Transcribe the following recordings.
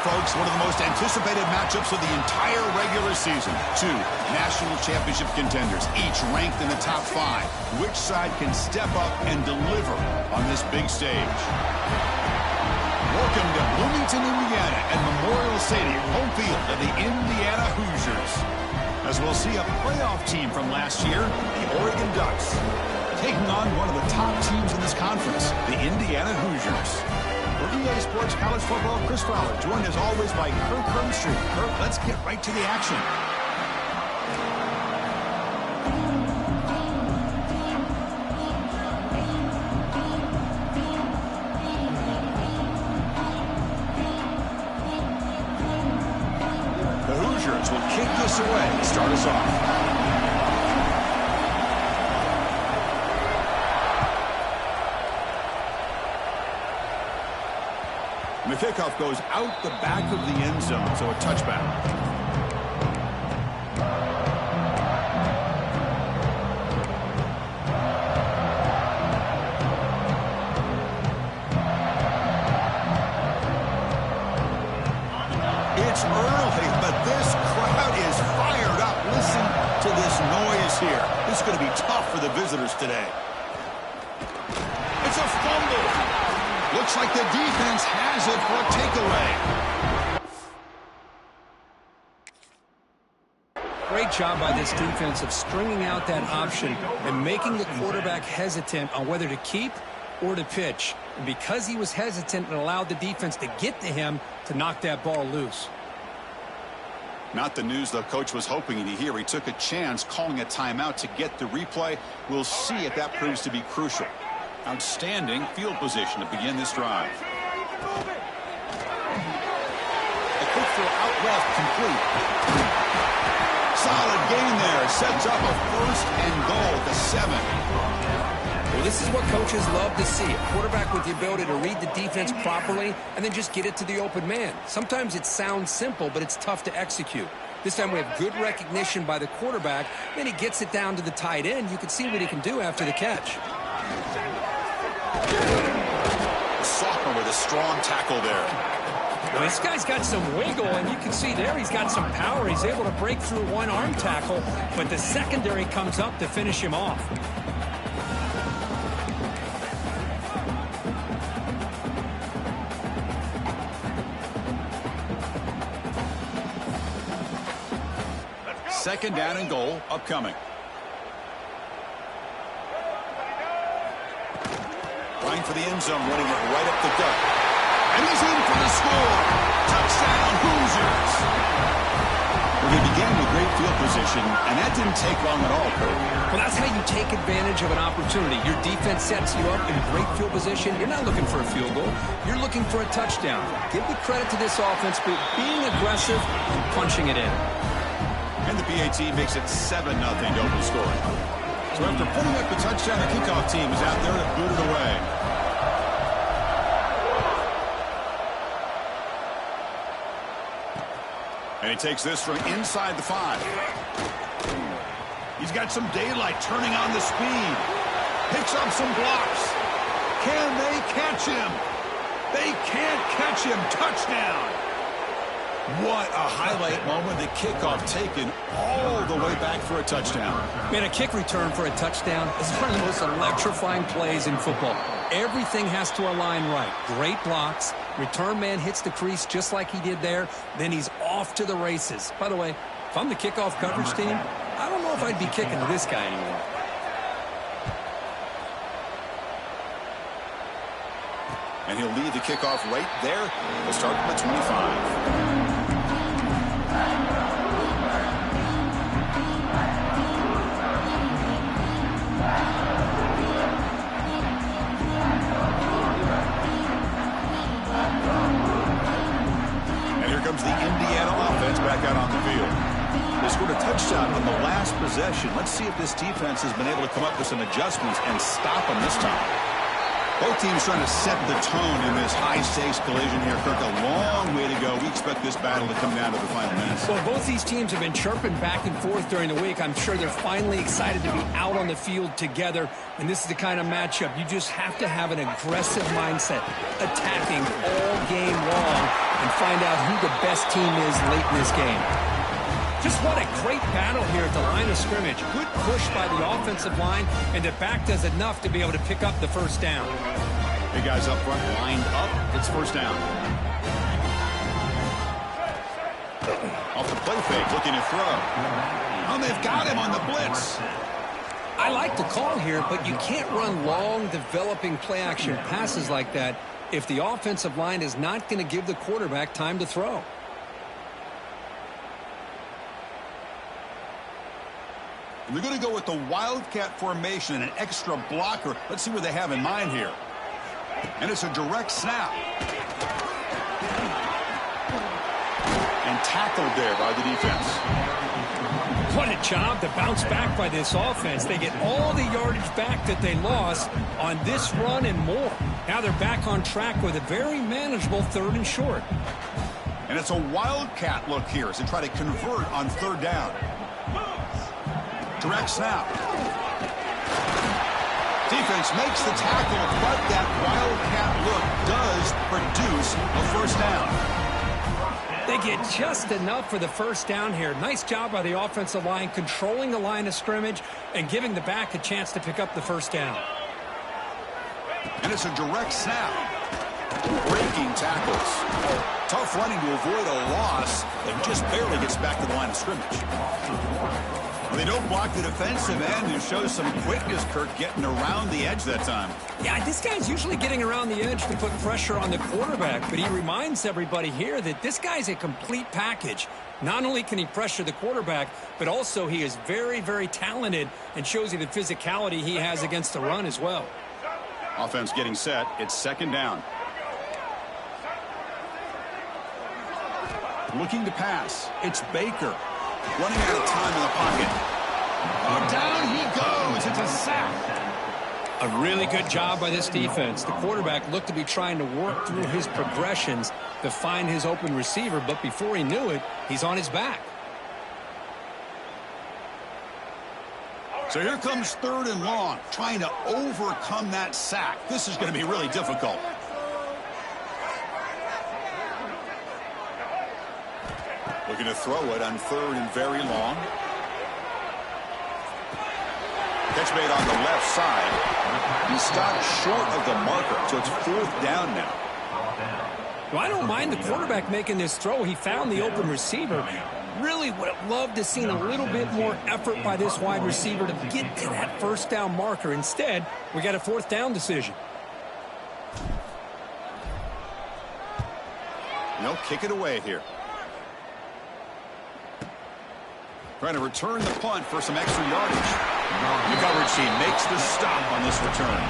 folks, one of the most anticipated matchups of the entire regular season. Two national championship contenders, each ranked in the top 5. Which side can step up and deliver on this big stage? Welcome to Bloomington, Indiana, and Memorial Stadium, home field of the Indiana Hoosiers. As we'll see a playoff team from last year, the Oregon Ducks, taking on one of the top teams in this conference, the Indiana Hoosiers. For EA Sports College Football, Chris Fowler, joined as always by Kirk Hermstreet. Kirk, let's get right to the action. The Hoosiers will kick this away to start us off. And the kickoff goes out the back of the end zone, so a touchback. It's early, but this crowd is fired up. Listen to this noise here. This is going to be tough for the visitors today. It's a fumble. Looks like the defense has it for a takeaway. Great job by this defense of stringing out that option and making the quarterback hesitant on whether to keep or to pitch. And because he was hesitant, it allowed the defense to get to him to knock that ball loose. Not the news the coach was hoping to hear. He took a chance calling a timeout to get the replay. We'll see if that proves to be crucial. Outstanding field position to begin this drive. A quick throw out left, complete. Solid gain there. Sets up a 1st and goal at the 7. Well, this is what coaches love to see. A quarterback with the ability to read the defense properly and then just get it to the open man. Sometimes it sounds simple, but it's tough to execute. This time we have good recognition by the quarterback. Then he gets it down to the tight end. You can see what he can do after the catch. Sophomore with a strong tackle there. Well, this guy's got some wiggle, and you can see there he's got some power. He's able to break through one arm tackle, but the secondary comes up to finish him off. Second down and goal upcoming. Trying for the end zone, running it right up the gut. And he's in for the score. Touchdown, Hoosiers. Well, they began with great field position, and that didn't take long at all, Kurt. Well, that's how you take advantage of an opportunity. Your defense sets you up in great field position. You're not looking for a field goal. You're looking for a touchdown. Give the credit to this offense for being aggressive and punching it in. And the PAT makes it 7-0 to open scoring. So after putting up the touchdown, the kickoff team is out there to boot it away. And he takes this from inside the 5. He's got some daylight turning on the speed. Picks up some blocks. Can they catch him? They can't catch him. Touchdown. What a highlight moment. The kickoff taken all the way back for a touchdown. Man, a kick return for a touchdown is one of the most electrifying plays in football. Everything has to align right. Great blocks. Return man hits the crease just like he did there. Then he's off to the races. By the way, if I'm the kickoff coverage team, I don't know if I'd be kicking to this guy anymore. And he'll lead the kickoff right there. We'll start from the 25. Comes the Indiana offense back out on the field. They scored a touchdown on the last possession. Let's see if this defense has been able to come up with some adjustments and stop them this time. Both teams trying to set the tone in this high-stakes collision here. Kirk, a long way to go. We expect this battle to come down to the final minutes. Well, both these teams have been chirping back and forth during the week. I'm sure they're finally excited to be out on the field together. And this is the kind of matchup you just have to have an aggressive mindset, attacking all game long, and find out who the best team is late in this game. Just what a great battle here at the line of scrimmage. Good push by the offensive line, and the back does enough to be able to pick up the first down. Big guys up front lined up. It's first down. Off the play fake, looking to throw. Oh, they've got him on the blitz. I like the call here, but you can't run long, developing play-action passes like that if the offensive line is not going to give the quarterback time to throw. They're going to go with the Wildcat formation and an extra blocker. Let's see what they have in mind here. And it's a direct snap. And tackled there by the defense. What a job to bounce back by this offense. They get all the yardage back that they lost on this run and more. Now they're back on track with a very manageable 3rd and short. And it's a Wildcat look here as they try to convert on 3rd down. Direct snap. Defense makes the tackle, but that Wildcat look does produce a first down. They get just enough for the first down here. Nice job by the offensive line, controlling the line of scrimmage and giving the back a chance to pick up the first down. And it's a direct snap. Breaking tackles. Tough running to avoid a loss and just barely gets back to the line of scrimmage. They don't block the defensive end, who shows some quickness, Kirk, getting around the edge that time. Yeah, this guy's usually getting around the edge to put pressure on the quarterback, but he reminds everybody here that this guy's a complete package. Not only can he pressure the quarterback, but also he is very, very talented and shows you the physicality he has against the run as well. Offense getting set. It's 2nd down. Looking to pass. It's Baker. Running out of time in the pocket. Oh, down he goes. It's a sack. A really good job by this defense. The quarterback looked to be trying to work through his progressions to find his open receiver, but before he knew it, he's on his back. So here comes 3rd and long, trying to overcome that sack. This is going to be really difficult. Looking to throw it on 3rd and very long. Catch made on the left side. He stopped short of the marker, so it's 4th down now. Well, I don't mind the quarterback making this throw. He found the open receiver. Really would have loved to see a little bit more effort by this wide receiver to get to that first down marker. Instead, we got a 4th down decision. No, kick it away here. Trying to return the punt for some extra yardage. The coverage team makes the stop on this return.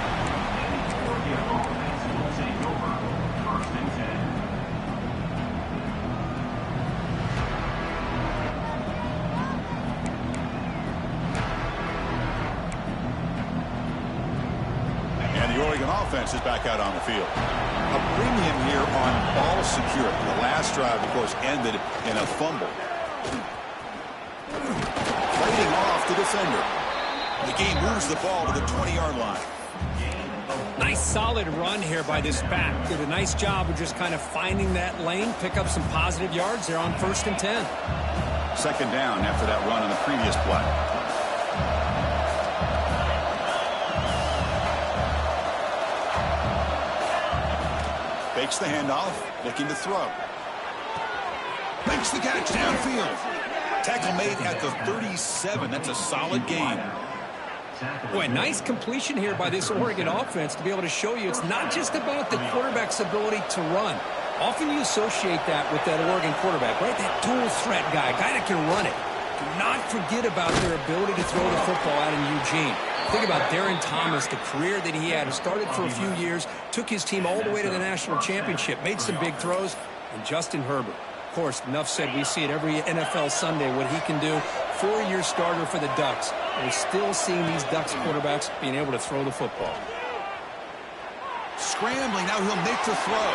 And the Oregon offense is back out on the field. A premium here on ball security. The last drive, of course, ended in a fumble. Fighting off the defender. The game moves the ball to the 20-yard line. Nice solid run here by this back. Did a nice job of just kind of finding that lane, pick up some positive yards there on 1st and 10. 2nd down after that run on the previous play. Fakes the handoff, looking to throw. Makes the catch downfield. Tackle made at the 37. That's a solid gain. Boy, nice completion here by this Oregon offense to be able to show you it's not just about the quarterback's ability to run. Often you associate that with that Oregon quarterback, right? That dual threat guy that can run it. Do not forget about their ability to throw the football out in Eugene. Think about Darren Thomas, the career that he had. He started for a few years, took his team all the way to the national championship, made some big throws, and Justin Herbert. Of course, enough said, we see it every NFL Sunday what he can do. 4-year starter for the Ducks. We're still seeing these Ducks quarterbacks being able to throw the football. scrambling. Now he'll make the throw.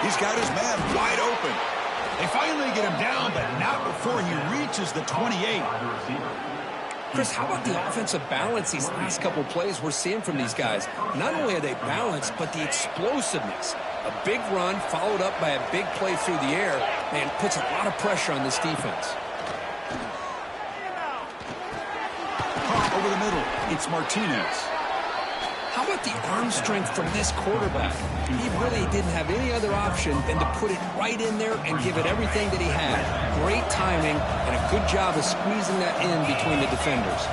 He's got his man wide open. They finally get him down, but not before he reaches the 28. Chris, how about the offensive balance these last couple plays we're seeing from these guys? Not only are they balanced, but the explosiveness. A big run followed up by a big play through the air, and puts a lot of pressure on this defense. Caught over the middle. It's Martinez. How about the arm strength from this quarterback? He really didn't have any other option than to put it right in there and give it everything that he had. Great timing and a good job of squeezing that in between the defenders.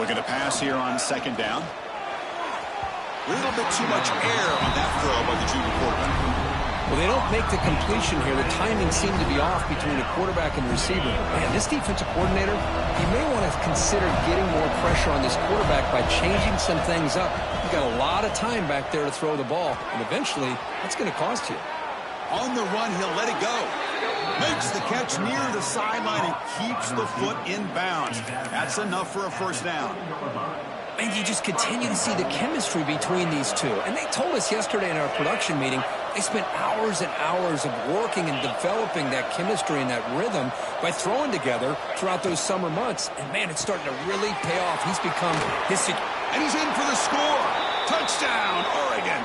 Looking to pass here on second down. A little bit too much air on that throw by the junior quarterback. Well, they don't make the completion here. The timing seemed to be off between the quarterback and the receiver. Man, this defensive coordinator, he may want to consider getting more pressure on this quarterback by changing some things up. You've got a lot of time back there to throw the ball, and eventually, that's going to cost you. On the run, he'll let it go. Makes the catch near the sideline and keeps the foot in bounds. That's enough for a first down. And you just continue to see the chemistry between these two. And they told us yesterday in our production meeting, they spent hours and hours of working and developing that chemistry and that rhythm by throwing together throughout those summer months. And, man, it's starting to really pay off. He's become his... And he's in for the score. Touchdown, Oregon.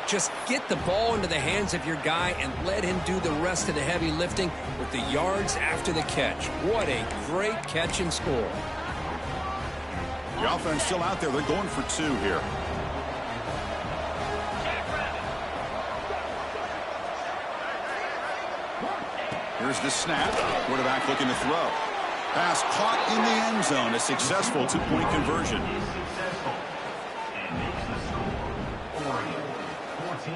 Just get the ball into the hands of your guy and let him do the rest of the heavy lifting with the yards after the catch. What a great catch and score. The offense still out there. They're going for two here. Here's the snap. Quarterback looking to throw. Pass caught in the end zone. A successful two-point conversion. Oregon 14,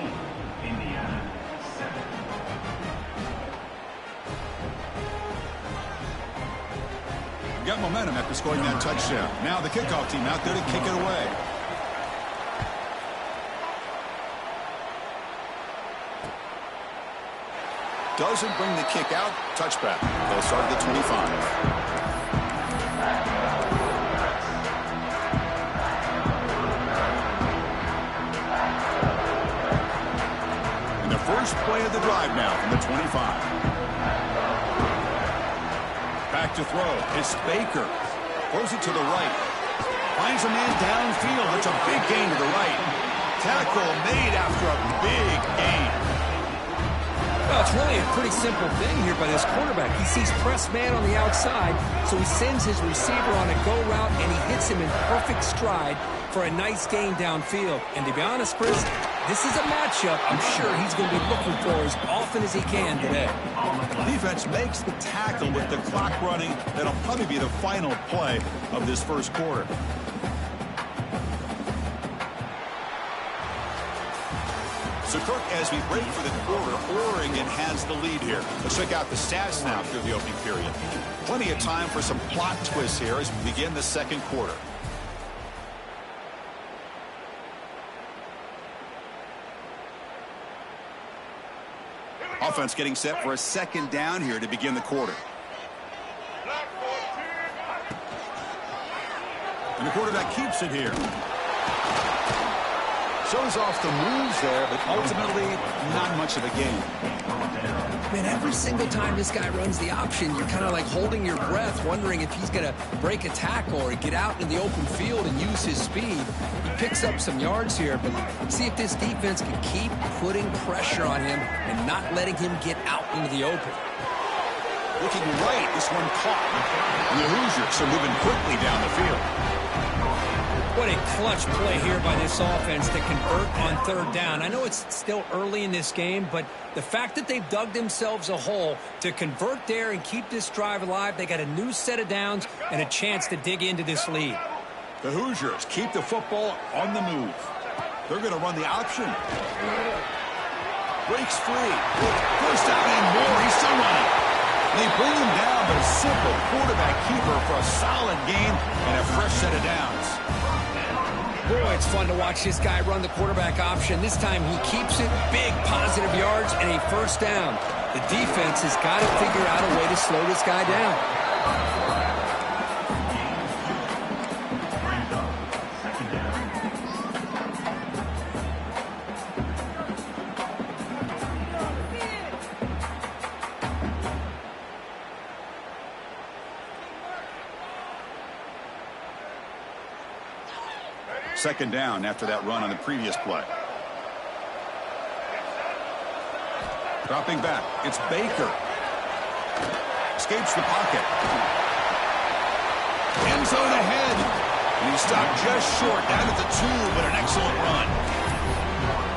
Indiana 7. Got momentum after scoring that touchdown. Now the kickoff team out there to kick it away. Doesn't bring the kick out. Touchback. They'll start at the 25. And the first play of the drive now from the 25. Back to throw. It's Baker. Throws it to the right. Finds a man downfield. It's a big gain to the right. Tackle made after a big gain. Well, it's really a pretty simple thing here by this quarterback. He sees press man on the outside, so he sends his receiver on a go route, and he hits him in perfect stride for a nice gain downfield. And to be honest, Chris, this is a matchup I'm sure he's going to be looking for as often as he can today. Defense makes the tackle with the clock running. That'll probably be the final play of this first quarter. So, Kirk, as we break for the quarter, Oregon has the lead here. Let's check out the stats now through the opening period. Plenty of time for some plot twists here as we begin the second quarter. Offense getting set for a second down here to begin the quarter. And the quarterback keeps it here. Shows off the moves there, but ultimately not much of a gain. Man, every single time this guy runs the option, you're kind of like holding your breath, wondering if he's going to break a tackle or get out in the open field and use his speed. He picks up some yards here, but let's see if this defense can keep putting pressure on him and not letting him get out into the open. Looking right, this one caught. And the Hoosiers are moving quickly down the field. What a clutch play here by this offense to convert on third down. I know it's still early in this game, but the fact that they've dug themselves a hole to convert there and keep this drive alive, they got a new set of downs and a chance to dig into this lead. The Hoosiers keep the football on the move. They're going to run the option. Breaks free. First down and more. He's still running. They bring him down, but a simple quarterback keeper for a solid gain and a fresh set of downs. Boy, it's fun to watch this guy run the quarterback option. This time he keeps it, big positive yards, and a first down. The defense has got to figure out a way to slow this guy down. Second down after that run on the previous play. Dropping back, it's Baker. Escapes the pocket. End zone ahead. And he stopped just short, down at the 2, but an excellent run.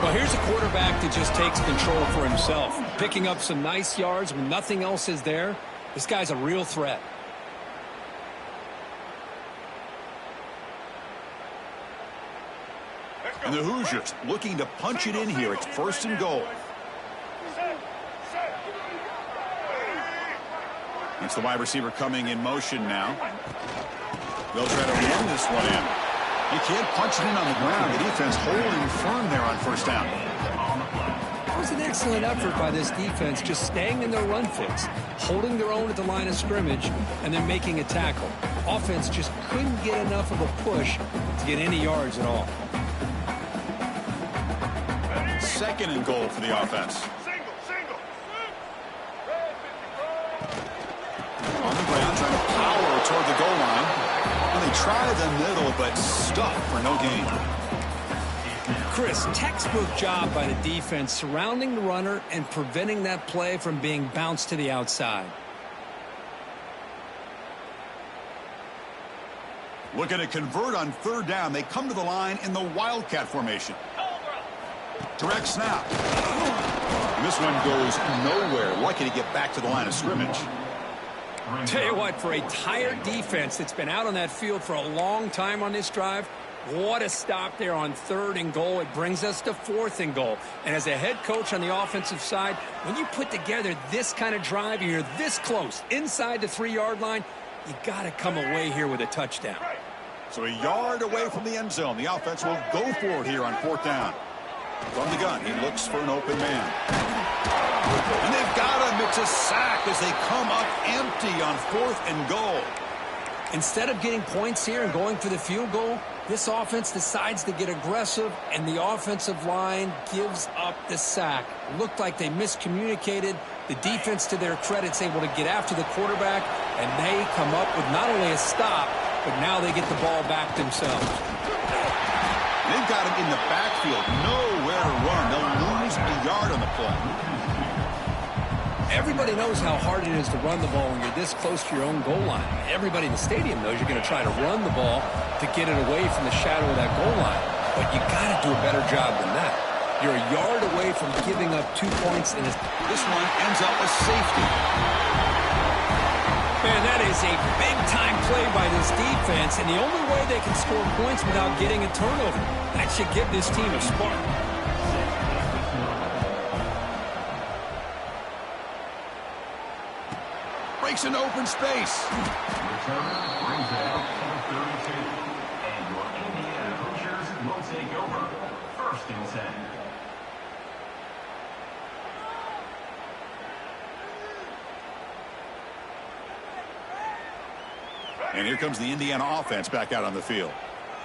Well, here's a quarterback that just takes control for himself, picking up some nice yards when nothing else is there. This guy's a real threat. And the Hoosiers looking to punch it in here. It's 1st and goal. It's the wide receiver coming in motion now. They'll try to run this one in. You can't punch it in on the ground. The defense holding firm there on 1st down. It was an excellent effort by this defense, just staying in their run fix, holding their own at the line of scrimmage, and then making a tackle. Offense just couldn't get enough of a push to get any yards at all. 2nd and goal for the offense. On the ground, trying to power toward the goal line. And they try the middle, but stuck for no gain. Chris, textbook job by the defense surrounding the runner and preventing that play from being bounced to the outside. Looking to convert on 3rd down. They come to the line in the Wildcat formation. Direct snap. And this one goes nowhere. Lucky to get back to the line of scrimmage. Tell you what, for a tired defense that's been out on that field for a long time on this drive, what a stop there on 3rd and goal. It brings us to 4th and goal. And as a head coach on the offensive side, when you put together this kind of drive and you're this close inside the 3-yard line, you got to come away here with a touchdown. So a yard away from the end zone. The offense will go for it here on 4th down. From the gun, he looks for an open man. And they've got him. It's a sack as they come up empty on 4th and goal. Instead of getting points here and going for the field goal, this offense decides to get aggressive, and the offensive line gives up the sack. Looked like they miscommunicated. The defense, to their credit, is able to get after the quarterback, and they come up with not only a stop, but now they get the ball back themselves. They've got him in the backfield. Nowhere to run. They'll lose a yard on the play. Everybody knows how hard it is to run the ball when you're this close to your own goal line. Everybody in the stadium knows you're going to try to run the ball to get it away from the shadow of that goal line. But you got to do a better job than that. You're a yard away from giving up 2 points, and this one ends up a safety. Man, that is a big-time play by this defense, and the only way they can score points without getting a turnover. That should give this team a spark. Breaks an open space. Returner brings it out to the 32. And your Indiana Hoosiers will take over. 1st and 10. And here comes the Indiana offense back out on the field.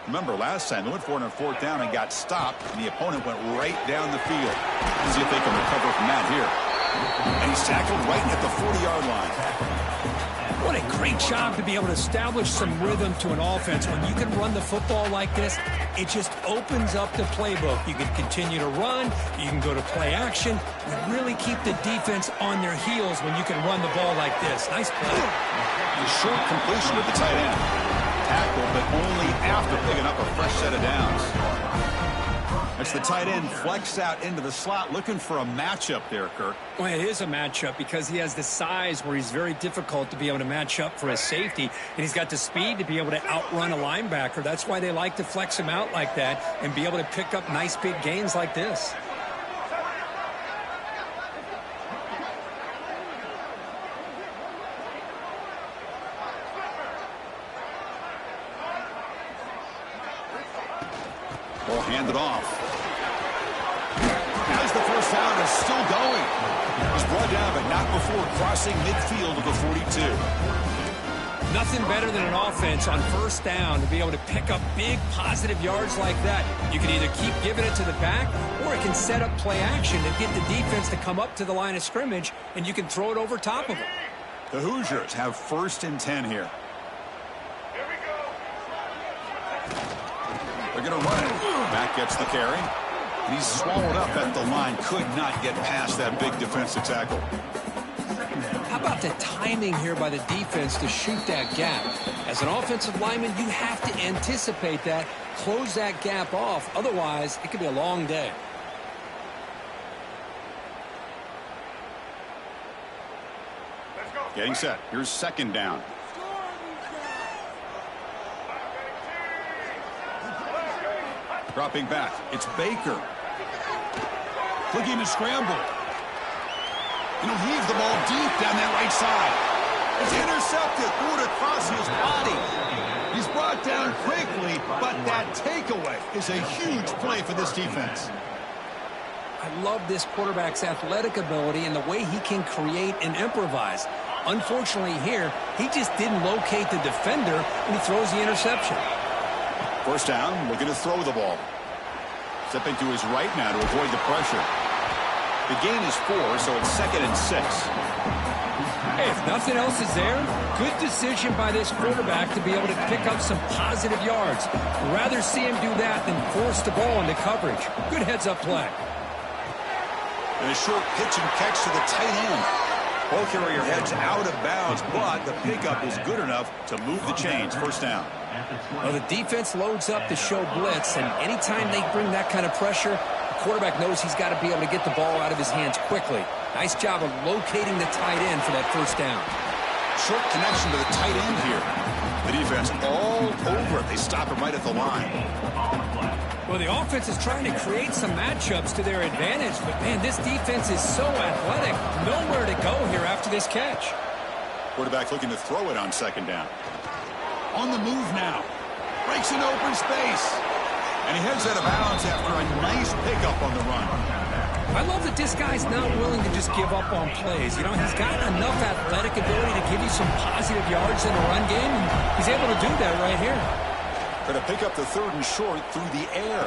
Remember, last time they went for it on 4th down and got stopped, and the opponent went right down the field. Let's see if they can recover from that here. And he's tackled right at the 40-yard line. What a great job to be able to establish some rhythm to an offense. When you can run the football like this, it just opens up the playbook. You can continue to run. You can go to play action. You really keep the defense on their heels when you can run the ball like this. Nice play. The short completion of the tight end. Tackle, but only after picking up a fresh set of downs. That's the tight end flexed out into the slot, looking for a matchup there, Kirk. Well, it is a matchup because he has the size where he's very difficult to be able to match up for his safety, and he's got the speed to be able to outrun a linebacker. That's why they like to flex him out like that and be able to pick up nice big gains like this. Ball handed off. As the first down is still going. He's brought down, but not before crossing midfield of the 42. Nothing better than an offense on 1st down to be able to pick up big positive yards like that. You can either keep giving it to the back, or it can set up play action to get the defense to come up to the line of scrimmage, and you can throw it over top of them. The Hoosiers have 1st and 10 here. They're going to run it. Back gets the carry. And he's swallowed up at the line. Could not get past that big defensive tackle. How about the timing here by the defense to shoot that gap? As an offensive lineman, you have to anticipate that, close that gap off. Otherwise, it could be a long day. Getting set. Here's second down. Dropping back. It's Baker. Looking to scramble. And he'll heave the ball deep down that right side. It's intercepted. Threw it across his body. He's brought down quickly, but that takeaway is a huge play for this defense. I love this quarterback's athletic ability and the way he can create and improvise. Unfortunately here, he just didn't locate the defender and he throws the interception. First down, looking to throw the ball. Stepping to his right now to avoid the pressure. The gain is 4, so it's 2nd and 6. Hey, if nothing else is there, good decision by this quarterback to be able to pick up some positive yards. I'd rather see him do that than force the ball into coverage. Good heads-up play. And a short pitch and catch to the tight end. Ball carrier heads out of bounds, but the pickup is good enough to move the chains. First down. Well, the defense loads up to show blitz, and anytime they bring that kind of pressure, the quarterback knows he's got to be able to get the ball out of his hands quickly. Nice job of locating the tight end for that first down. Short connection to the tight end here. The defense all over it. They stop him right at the line. Well, the offense is trying to create some matchups to their advantage, but, man, this defense is so athletic. Nowhere to go here after this catch. Quarterback looking to throw it on second down. On the move now. Breaks an open space. And he heads out of bounds after a nice pickup on the run. I love that this guy's not willing to just give up on plays. You know, he's got enough athletic ability to give you some positive yards in the run game, and he's able to do that right here. Going to pick up the 3rd and short through the air.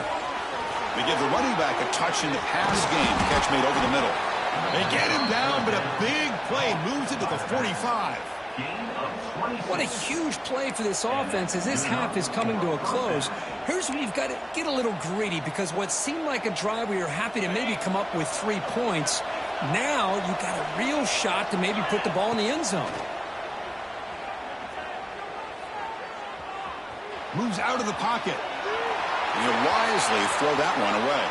They give the running back a touch in the pass game. Catch made over the middle. They get him down, but a big play moves into the 45. What a huge play for this offense as this half is coming to a close. Here's where you've got to get a little greedy, because what seemed like a drive where you're happy to maybe come up with 3 points, now you've got a real shot to maybe put the ball in the end zone. Moves out of the pocket. And he'll wisely throw that one away.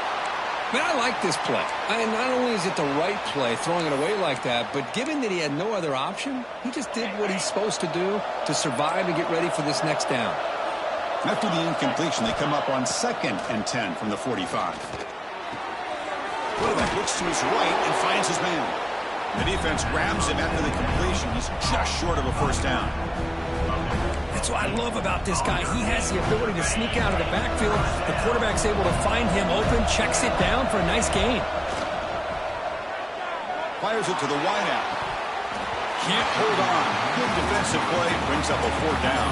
Man, I like this play. Not only is it the right play, throwing it away like that, but given that he had no other option, he just did what he's supposed to do to survive and get ready for this next down. After the incompletion, they come up on 2nd and 10 from the 45. Quarterback looks to his right and finds his man. The defense grabs him after the completion. He's just short of a first down. That's what I love about this guy. He has the ability to sneak out of the backfield. The quarterback's able to find him open, checks it down for a nice gain. Fires it to the wideout. Can't hold on. Good defensive play. Brings up a 4th down.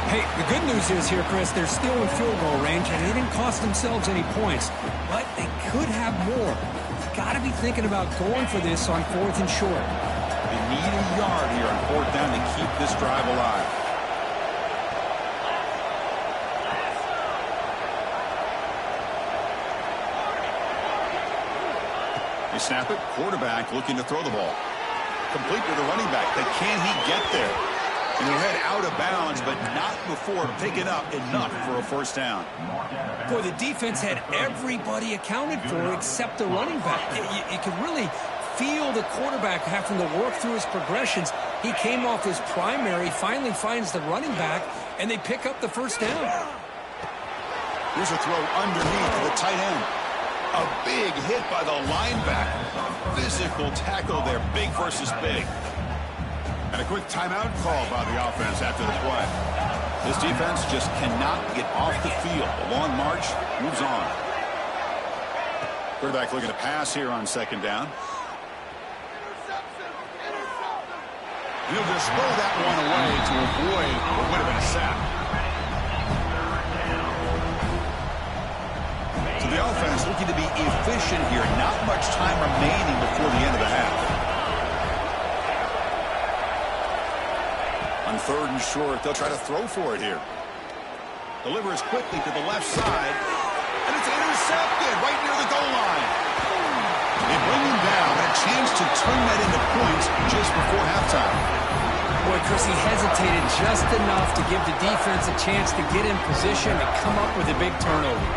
Hey, the good news is here, Chris, they're still in field goal range, and they didn't cost themselves any points. But they could have more. You've got to be thinking about going for this on 4th and short. They need a yard here on 4th down to keep this drive alive. They snap it. Quarterback looking to throw the ball. Complete to the running back. But can he get there? And he'll head out of bounds, but not before picking up enough for a first down. Boy, the defense had everybody accounted for except the running back. You could really feel the quarterback having to work through his progressions. He came off his primary, finally finds the running back, and they pick up the first down. Here's a throw underneath to the tight end. A big hit by the linebacker. Physical tackle there, big versus big. And a quick timeout call by the offense after the play. This defense just cannot get off the field. The long march moves on. Quarterback looking to pass here on second down. He'll just throw that one away to avoid what would have been a sack. So the offense looking to be efficient here. Not much time remaining before the end of the half. On 3rd and short, they'll try to throw for it here. Delivers quickly to the left side. And it's intercepted right near the goal line. They bring him down. A chance to turn that into points just before halftime. Boy, Chris, he hesitated just enough to give the defense a chance to get in position and come up with a big turnover.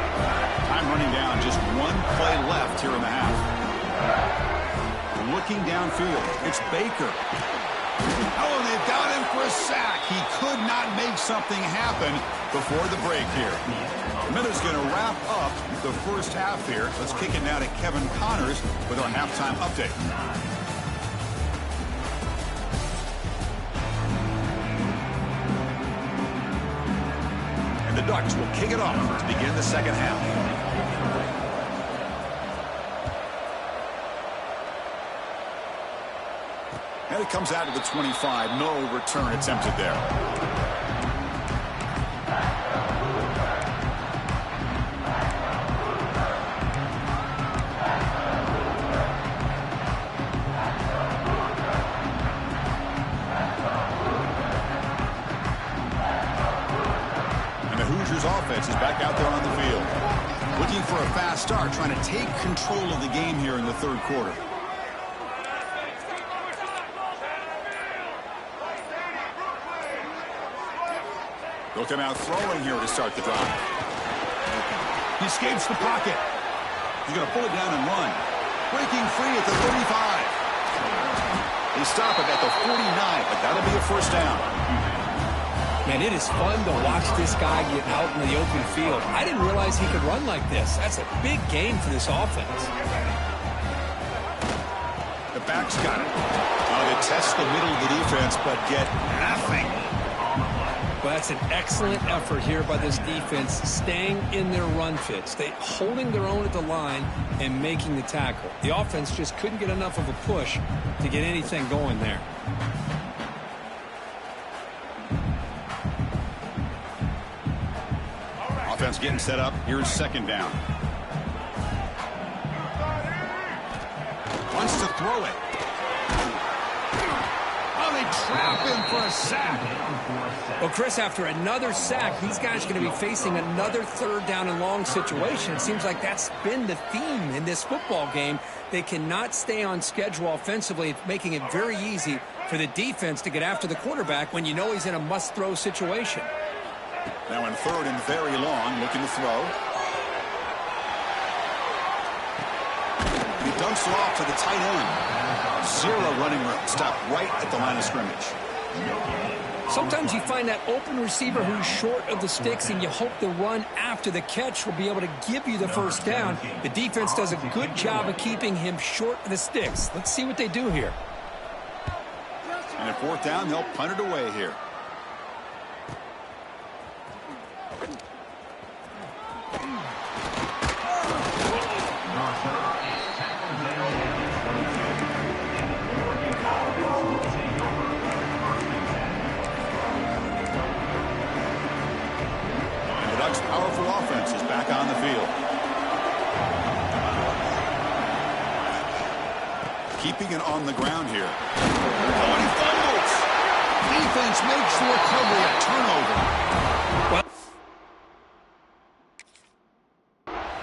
Time running down. Just one play left here in the half. Looking downfield. It's Baker. Oh, and they've got him for a sack. He could not make something happen before the break here. Miller's going to wrap up the first half here. Let's kick it now to Kevin Connors with our halftime update. And the Ducks will kick it off to begin the second half. And it comes out to the 25. No return attempted there. And the Hoosiers offense is back out there on the field. Looking for a fast start, trying to take control of the game here in the third quarter. They'll come out throwing here to start the drive. He escapes the pocket. He's going to pull it down and run. Breaking free at the 35. They stop it at the 49, but that'll be a first down. Man, it is fun to watch this guy get out in the open field. I didn't realize he could run like this. That's a big game for this offense. The back's got it. They test the middle of the defense, but get nothing. Well, that's an excellent effort here by this defense, staying in their run fits, holding their own at the line and making the tackle. The offense just couldn't get enough of a push to get anything going there. Offense getting set up. Here's second down. Wants to throw it. Oh, they trap him for a sack. Well, Chris, after another sack, these guys are going to be facing another third down and long situation. It seems like that's been the theme in this football game. They cannot stay on schedule offensively, making it very easy for the defense to get after the quarterback when you know he's in a must-throw situation. Now in third and very long, looking to throw. He dumps it off to the tight end. Zero running room. Stopped right at the line of scrimmage. Sometimes you find that open receiver who's short of the sticks, and you hope the run after the catch will be able to give you the first down. The defense does a good job of keeping him short of the sticks. Let's see what they do here. And at fourth down, they'll punt it away here. Powerful offense is back on the field. Keeping it on the ground here. Oh, and he fumbles. Defense makes the recovery a turnover. Well,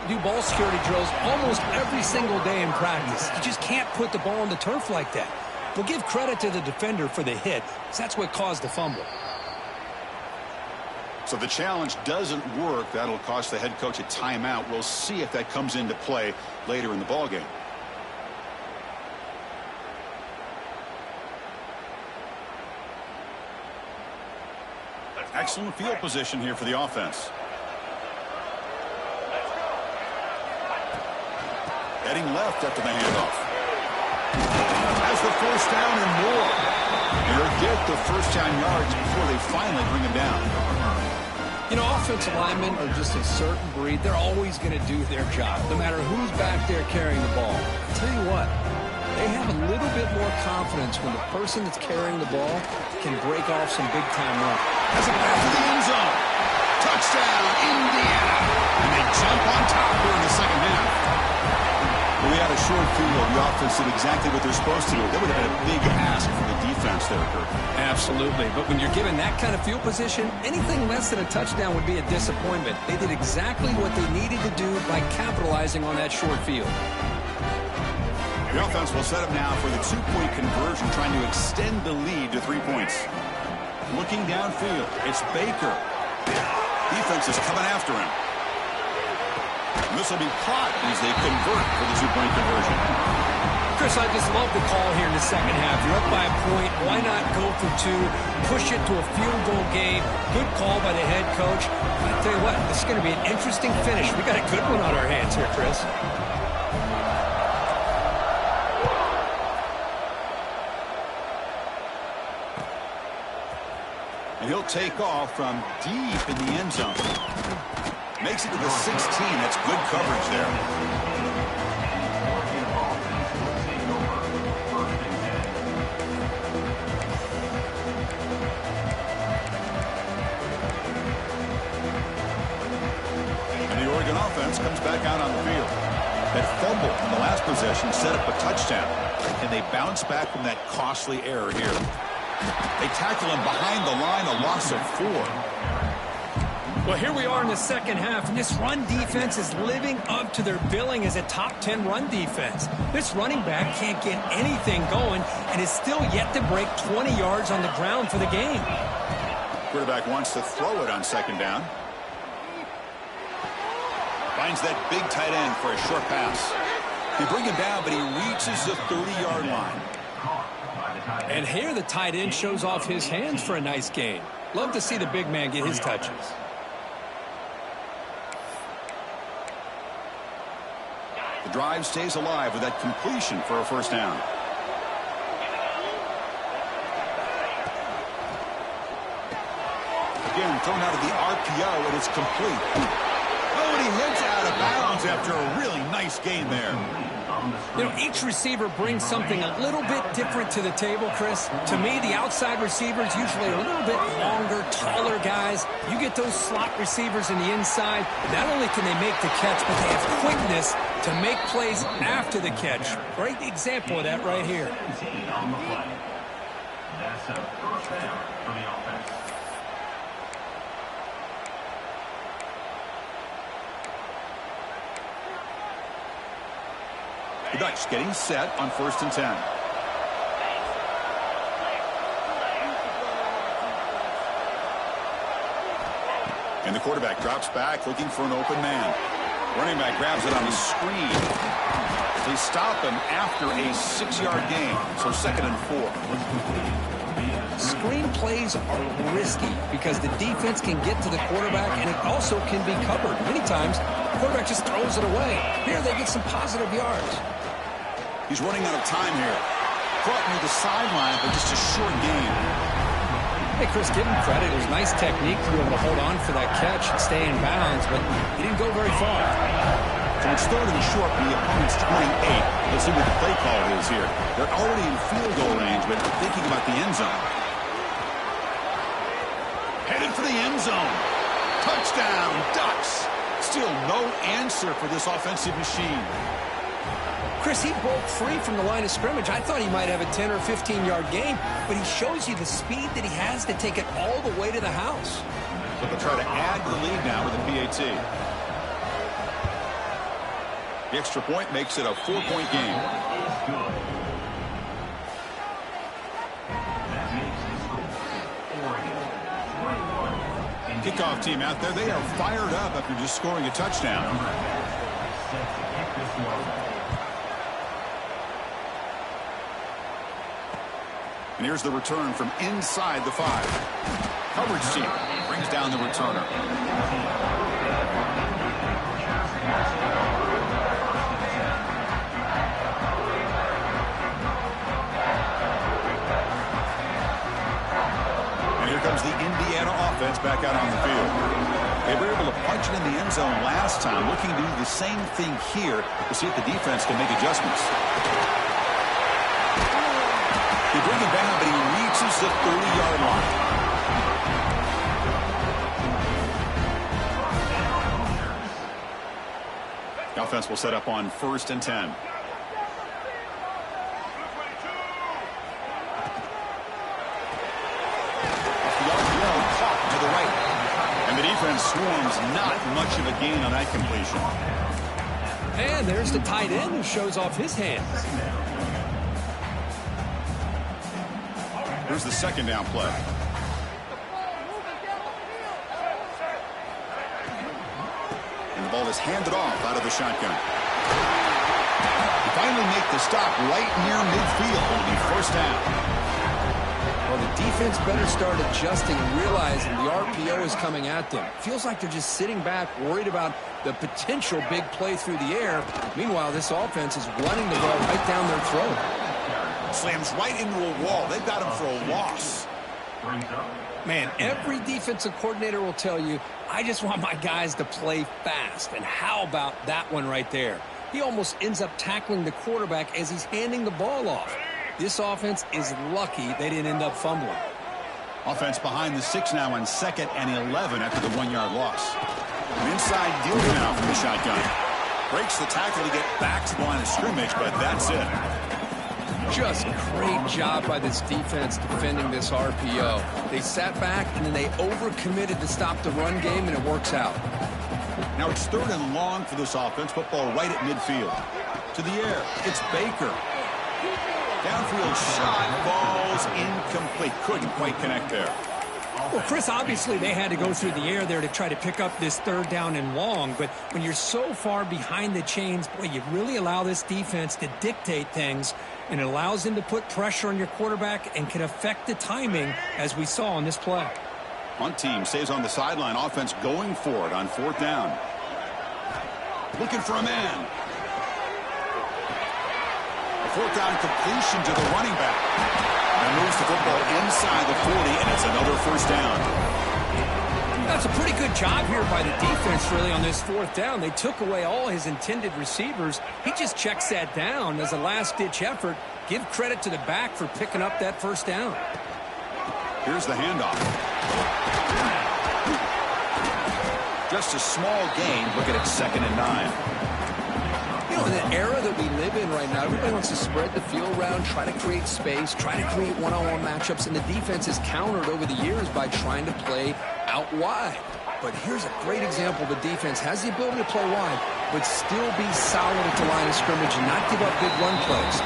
do ball security drills almost every single day in practice. You just can't put the ball on the turf like that. We'll give credit to the defender for the hit, because that's what caused the fumble. So the challenge doesn't work. That'll cost the head coach a timeout. We'll see if that comes into play later in the ballgame. Excellent field position here for the offense. Heading left after the handoff. Has the first down and more. They'll get the first down yards before they finally bring him down. You know, offensive linemen are just a certain breed. They're always going to do their job, no matter who's back there carrying the ball. I'll tell you what, they have a little bit more confidence when the person that's carrying the ball can break off some big-time runs. Has a pass to the end zone. Touchdown, Indiana. And they jump on top here in the second half. We had a short field, the offense did exactly what they're supposed to do. That would have been a big ask for the defense there, Kurt. Absolutely. But when you're given that kind of field position, anything less than a touchdown would be a disappointment. They did exactly what they needed to do by capitalizing on that short field. The offense will set up now for the two-point conversion, trying to extend the lead to 3 points. Looking downfield, it's Baker. Defense is coming after him. This will be caught as they convert for the two-point conversion. Chris, I just love the call here in the second half. You're up by a point. Why not go for two? Push it to a field goal game. Good call by the head coach. I tell you what, this is going to be an interesting finish. We got a good one on our hands here, Chris. And he'll take off from deep in the end zone. Makes it to the 16. That's good coverage there. And the Oregon offense comes back out on the field. That fumble in the last possession set up a touchdown. And they bounce back from that costly error here. They tackle him behind the line, a loss of 4. Well, here we are in the second half, and this run defense is living up to their billing as a top 10 run defense. This running back can't get anything going and is still yet to break 20 yards on the ground for the game. Quarterback wants to throw it on second down. Finds that big tight end for a short pass. They bring him down, but he reaches the 30-yard line. And here the tight end shows off his hands for a nice gain. Love to see the big man get his touches. The drive stays alive with that completion for a first down. Again, thrown out of the RPO, and it's complete. Oh, and he heads out of bounds after a really nice gain there. You know, each receiver brings something a little bit different to the table, Chris. To me, the outside receivers usually are a little bit longer, taller guys. You get those slot receivers in the inside, not only can they make the catch, but they have quickness to make plays after the catch. Great example of that right here. That's a first down for the offense. The Ducks getting set on 1st and 10. And the quarterback drops back looking for an open man. Running back grabs it on the screen. They stop him after a 6-yard gain. So 2nd and 4. Screen plays are risky because the defense can get to the quarterback and it also can be covered. Many times, the quarterback just throws it away. Here they get some positive yards. He's running out of time here. Caught near the sideline, but just a short gain. Hey, Chris, give him credit. It was nice technique to be able to hold on for that catch and stay in bounds, but he didn't go very far. So it's 3rd and short from the opponent's 28. Let's see what the play call is here. They're already in field goal range, but thinking about the end zone. Headed for the end zone. Touchdown, Ducks. Still no answer for this offensive machine. Chris, he broke free from the line of scrimmage. I thought he might have a 10 or 15-yard gain, but he shows you the speed that he has to take it all the way to the house. So they'll try to add to the lead now with a PAT. The extra point makes it a 4-point game. Kickoff team out there, they are fired up after just scoring a touchdown. And here's the return from inside the 5. Coverage team brings down the returner. And here comes the Indiana offense back out on the field. They were able to punch it in the end zone last time, looking to do the same thing here to see if the defense can make adjustments. They bring him down, but he reaches the 30-yard line. The offense will set up on 1st and 10. swarms, not much of a gain on that completion. And there's the tight end who shows off his hands. Here's the second down play. And the ball is handed off out of the shotgun. Finally make the stop right near midfield. It'll be first down. Well, the defense better start adjusting and realizing the RPO is coming at them. Feels like they're just sitting back, worried about the potential big play through the air. Meanwhile, this offense is running the ball right down their throat. Slams right into a wall. They've got him for a loss. Man, every defensive coordinator will tell you, I just want my guys to play fast. And how about that one right there? He almost ends up tackling the quarterback as he's handing the ball off. This offense is lucky they didn't end up fumbling. Offense behind the 6 now on 2nd and 11 after the 1-yard loss. An inside deal now from the shotgun. Breaks the tackle to get back to the line of scrimmage, but that's it. Just great job by this defense defending this RPO. They sat back and then they overcommitted to stop the run game, and it works out. Now it's 3rd and long for this offense. Football right at midfield. To the air. It's Baker. Downfield shot falls incomplete. Couldn't quite connect there. Well, Chris, obviously they had to go through the air there to try to pick up this 3rd down and long. But when you're so far behind the chains, boy, you really allow this defense to dictate things. And it allows them to put pressure on your quarterback and can affect the timing, as we saw on this play. One team stays on the sideline. Offense going for it on 4th down. Looking for a man. A 4th down completion to the running back. And moves the football inside the 40, and it's another first down. That's a pretty good job here by the defense, really, on this 4th down. They took away all his intended receivers. He just checks that down as a last-ditch effort. Give credit to the back for picking up that first down. Here's the handoff. Just a small gain. Look at it, 2nd and 9. You know, in the era that we live in right now, everybody wants to spread the field around, try to create space, try to create one-on-one matchups, and the defense has countered over the years by trying to play out wide. But here's a great example. The defense has the ability to play wide, but still be solid at the line of scrimmage and not give up big run plays.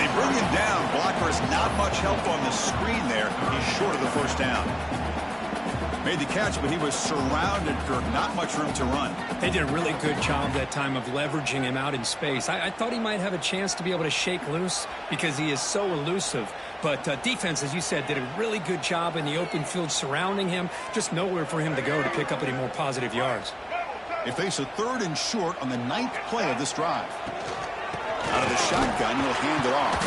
They bring him down. Blocker's not much help on the screen there. He's short of the first down. Made the catch, but he was surrounded, Kirk. Not much room to run. They did a really good job that time of leveraging him out in space. I thought he might have a chance to be able to shake loose because he is so elusive. But defense, as you said, did a really good job in the open field surrounding him. Just nowhere for him to go to pick up any more positive yards. They face a 3rd and short on the 9th play of this drive. Out of the shotgun, he'll hand it off.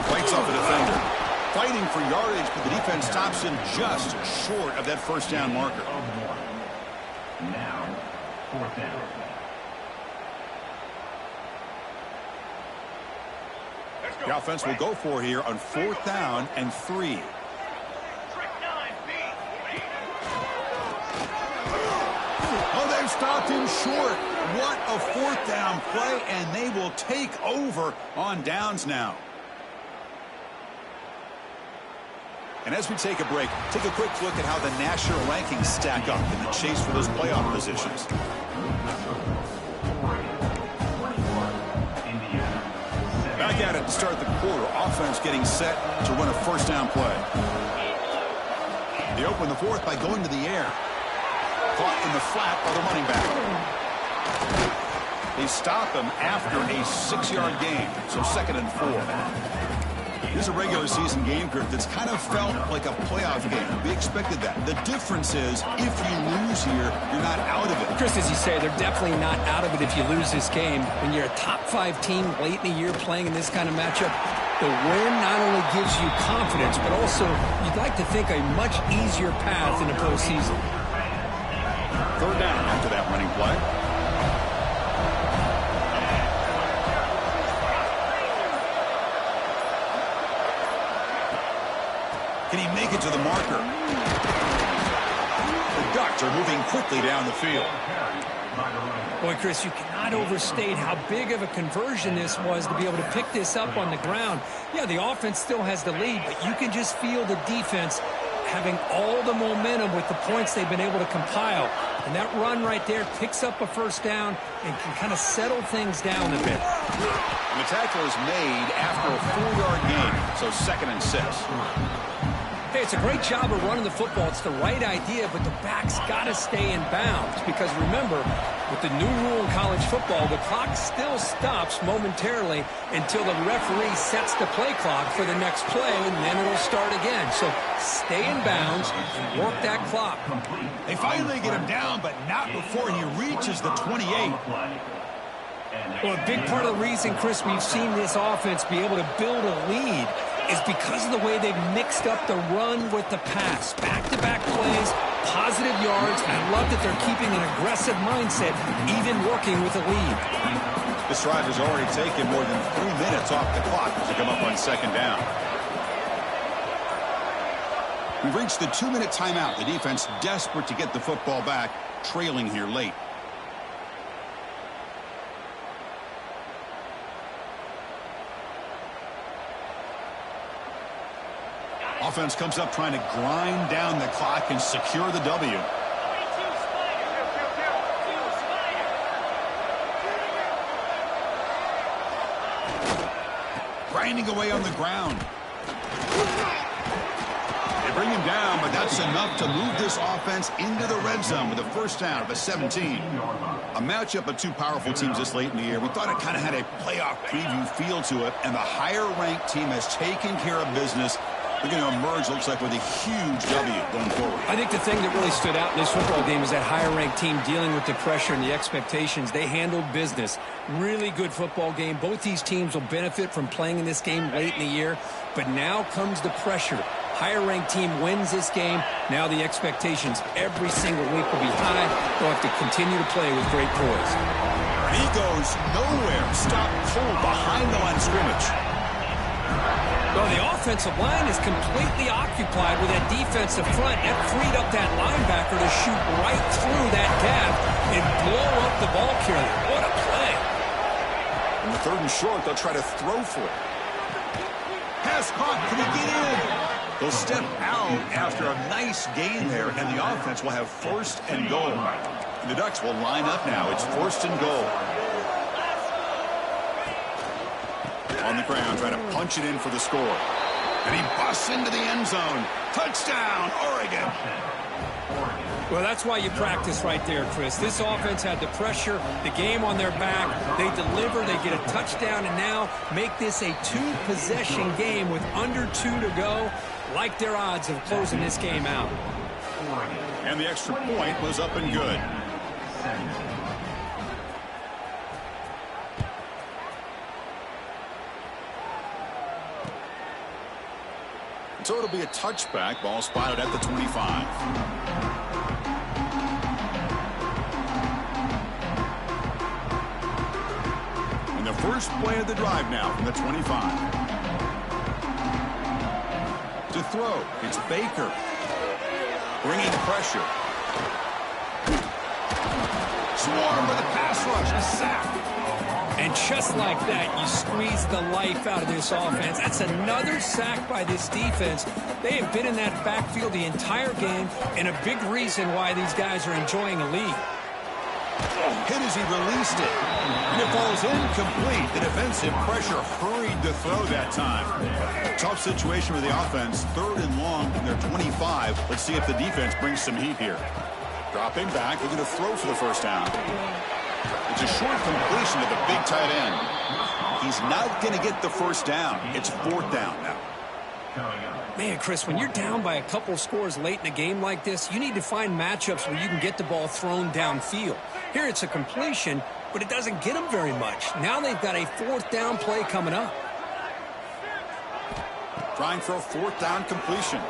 Fights off a defender. Fighting for yardage, but the defense stops him just short of that first down marker. Now, 4th down. The offense will go for here on 4th down and 3. Oh, they've stopped him short. What a 4th down play, and they will take over on downs now. And as we take a break, take a quick look at how the national rankings stack up in the chase for those playoff positions. Back at it to start the quarter. Offense getting set to run a first down play. They open the 4th by going to the air. Caught in the flat by the running back. They stop him after a 6-yard gain, so 2nd and 4. This is a regular season game, Kirk, that's kind of felt like a playoff game. We expected that. The difference is, if you lose here, you're not out of it. Chris, as you say, they're definitely not out of it if you lose this game. When you're a top-5 team late in the year playing in this kind of matchup, the win not only gives you confidence, but also you'd like to think a much easier path in the postseason. 3rd down after that running play. Can he make it to the marker? The Ducks are moving quickly down the field. Boy, Chris, you cannot overstate how big of a conversion this was to be able to pick this up on the ground. Yeah, the offense still has the lead, but you can just feel the defense having all the momentum with the points they've been able to compile. And that run right there picks up a first down and can kind of settle things down a bit. And the tackle is made after a 4-yard gain, so 2nd and 6. Hey, it's a great job of running the football. It's the right idea, but the back's got to stay in bounds. Because remember, with the new rule in college football, the clock still stops momentarily until the referee sets the play clock for the next play, and then it'll start again. So stay in bounds and work that clock. They finally get him down, but not before he reaches the 28. Well, a big part of the reason, Chris, we've seen this offense be able to build a lead is because of the way they've mixed up the run with the pass. Back-to-back plays, positive yards. I love that they're keeping an aggressive mindset, even working with a lead. This drive has already taken more than 3 minutes off the clock to come up on 2nd down. We've reached the 2-minute timeout. The defense desperate to get the football back, trailing here late. Offense comes up trying to grind down the clock and secure the W. Grinding away on the ground. They bring him down, but that's enough to move this offense into the red zone with a first down of a 17. A matchup of two powerful teams this late in the year. We thought it kind of had a playoff preview feel to it, and the higher-ranked team has taken care of business. They're going to emerge, looks like, with a huge W going forward. I think the thing that really stood out in this football game is that higher-ranked team dealing with the pressure and the expectations. They handled business. Really good football game. Both these teams will benefit from playing in this game late in the year. But now comes the pressure. Higher-ranked team wins this game. Now the expectations every single week will be high. They'll have to continue to play with great poise. He goes nowhere. Stop cold behind the line of scrimmage. Well, the offensive line is completely occupied with that defensive front. That freed up that linebacker to shoot right through that gap and blow up the ball carrier. What a play. On the 3rd and short, they'll try to throw for it. Pass caught. Can he get in? They'll step out after a nice gain there, and the offense will have 1st and goal. And the Ducks will line up now. It's 1st and goal. On the ground, trying to punch it in for the score. And he busts into the end zone. Touchdown, Oregon. Well, that's why you practice right there, Chris. This offense had the pressure, the game on their back. They deliver, they get a touchdown, and now make this a 2-possession game with under 2 to go. Like their odds of closing this game out. And the extra point was up and good. So it'll be a touchback. Ball spotted at the 25. And the first play of the drive now from the 25. To throw, it's Baker. Bringing pressure. Swarm with a pass rush. A sack. And just like that, you squeeze the life out of this offense. That's another sack by this defense. They have been in that backfield the entire game, and a big reason why these guys are enjoying a lead. Hit as he released it. And it falls incomplete. The defensive pressure hurried to throw that time. Tough situation for the offense. 3rd and long from their 25. Let's see if the defense brings some heat here. Dropping back, looking to throw for the first down. It's a short completion to the big tight end. He's not going to get the first down. It's 4th down now. Man, Chris, when you're down by a couple scores late in a game like this, you need to find matchups where you can get the ball thrown downfield. Here it's a completion, but it doesn't get them very much. Now they've got a 4th down play coming up. Trying for a 4th down completion.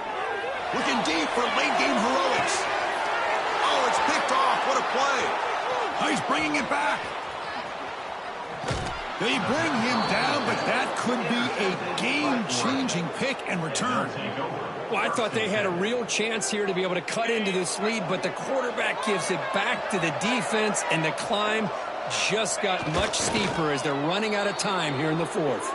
Looking deep for late game heroics. Oh, it's picked off. What a play. Oh, he's bringing it back. They bring him down, but that could be a game-changing pick and return. Well, I thought they had a real chance here to be able to cut into this lead, but the quarterback gives it back to the defense, and the climb just got much steeper as they're running out of time here in the 4th.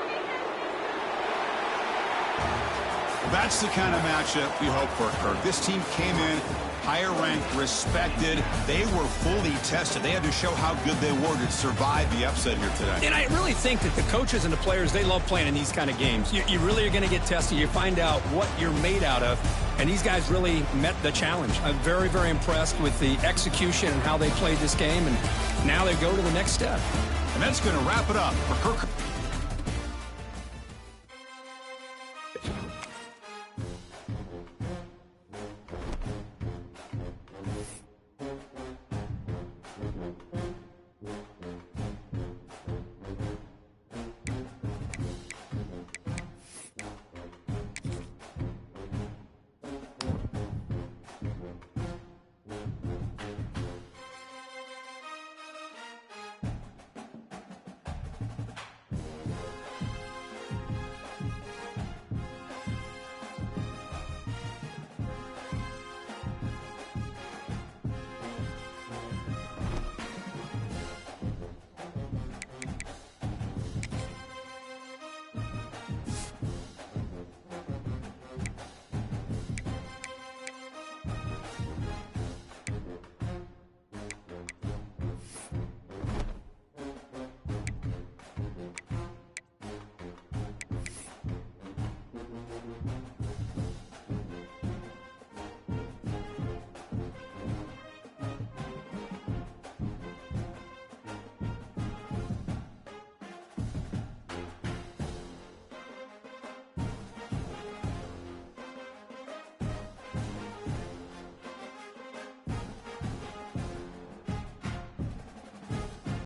That's the kind of matchup we hope for, Kirk. This team came in higher ranked, respected. They were fully tested. They had to show how good they were to survive the upset here today. And I really think that the coaches and the players, they love playing in these kind of games. You really are going to get tested. You find out what you're made out of. And these guys really met the challenge. I'm very, very impressed with the execution and how they played this game. And now they go to the next step. And that's going to wrap it up for Kirk.